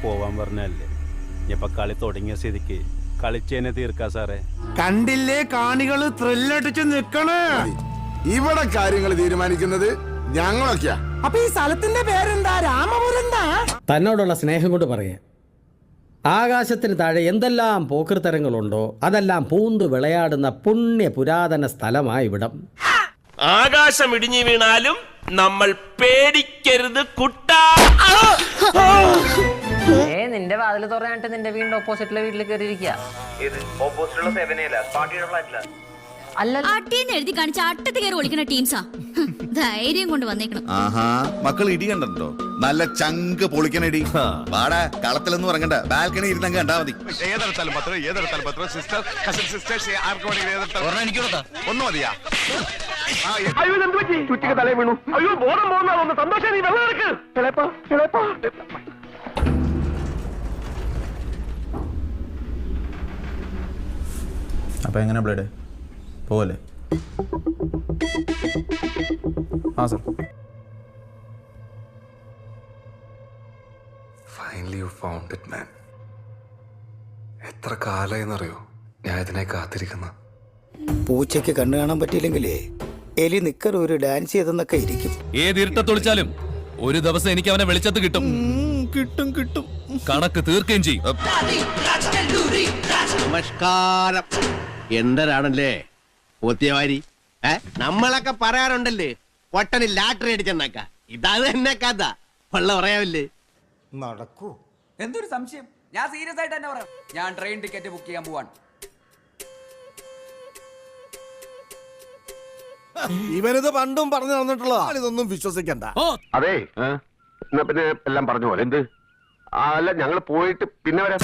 പോവാൻ പറഞ്ഞല്ലേ. ഇനിയിപ്പൊ കളി തുടങ്ങിയ സ്ഥിതിക്ക് കളിച്ചേനെ തീർക്കാ സാറേ. കണ്ടില്ലേ കാണികള് ത്രില്ലടിച്ച് നിക്കണേ. ഇവിടെ കാര്യങ്ങൾ തീരുമാനിക്കുന്നത് ഞങ്ങളൊക്കെയാ. അപ്പൊ ഈ സ്ഥലത്തിന്റെ പേരെന്താ? രാമപുരം. തന്നോടുള്ള സ്നേഹം കൊണ്ട് പറയാം, ആകാശത്തിന് താഴെ എന്തെല്ലാം പോക്കൃത്തരങ്ങളുണ്ടോ അതെല്ലാം പൂന്തു വിളയാടുന്ന പുണ്യ പുരാതന സ്ഥലമായി ഇവിടം. ആകാശം ഇടിഞ്ഞു വീണാലും നമ്മൾ പേടിക്കരുത് കുട്ടാ. നിന്റെ വാതിൽ തുറന്നിട്ട് നിന്റെ വീടിന്റെ ഓപ്പോസിറ്റിലെ വീട്ടിൽ കയറിയിരിക്കുക. എഴുതി കാണിച്ച അട്ടത്ത് കയറി ഒളിക്കുന്ന ടീംസാ. ധൈര്യം കൊണ്ട് വന്നേക്കണം. ആഹാ, മക്കൾ ഇടി കണ്ടോ? നല്ല ചങ്ക് പൊളിക്കണടി. വാടാ, കളത്തിലൊന്നും ഇറങ്ങണ്ട, ബാൽക്കണി ഇരുന്നങ്ങ് കണ്ടാ മതി. ഒന്ന് മതിയാ. ചുറ്റിക്ക് തലേ വീണു. അയ്യോ, ബോധം പോകുന്ന സന്തോഷം. നീ വെള്ളം എടുക്ക്. അപ്പൊ എങ്ങനെ ബ്ലേഡ് പോലെ? ആ sir. Finally U found it man. എത്ര കാലായെന്നറിയോ ഞാൻ ഇതിനെ കാത്തിരിക്കുന്ന. പൂച്ചയ്ക്ക് കണ്ണു കാണാൻ പറ്റിയില്ലെങ്കിലേ എലി നിക്കർ ഒരു ഡാൻസ് ചെയ്തെന്നൊക്കെ ഇരിക്കും. ഏത് ഇരുട്ടത്തൊളിച്ചാലും ഒരു ദിവസം എനിക്ക് അവനെ വെളിച്ചത്ത് കിട്ടും. കിട്ടും കിട്ടും, കണക്ക് തീർക്കുകയും ചെയ്യും. നമസ്കാരം. എന്തരാണല്ലേ പോത്തിയവാരി? നമ്മളൊക്കെ പറയാറുണ്ടല്ലേ, പൊട്ടന് ലാട്ടറി അടിച്ചെന്നക്ക. ഇതാണ് എന്നെ കഥ. വെള്ള പറയാവില്ലേ? നടക്കൂ. എന്തൊരു സംശയം? ഞാൻ സീരിയസ് ആയിട്ട് തന്നെ പറയാം. ഞാൻ ട്രെയിൻ ടിക്കറ്റ് ബുക്ക് ചെയ്യാൻ പോവാണ്. ഇവനിത് പണ്ടും പറഞ്ഞു തന്നിട്ടുള്ള ഇതൊന്നും വിശ്വസിക്കണ്ട. അതെ, എന്നാ പിന്നെ എല്ലാം പറഞ്ഞു പോലെ. എന്ത് അല്ല, ഞങ്ങൾ പോയിട്ട് പിന്നെ വരാം.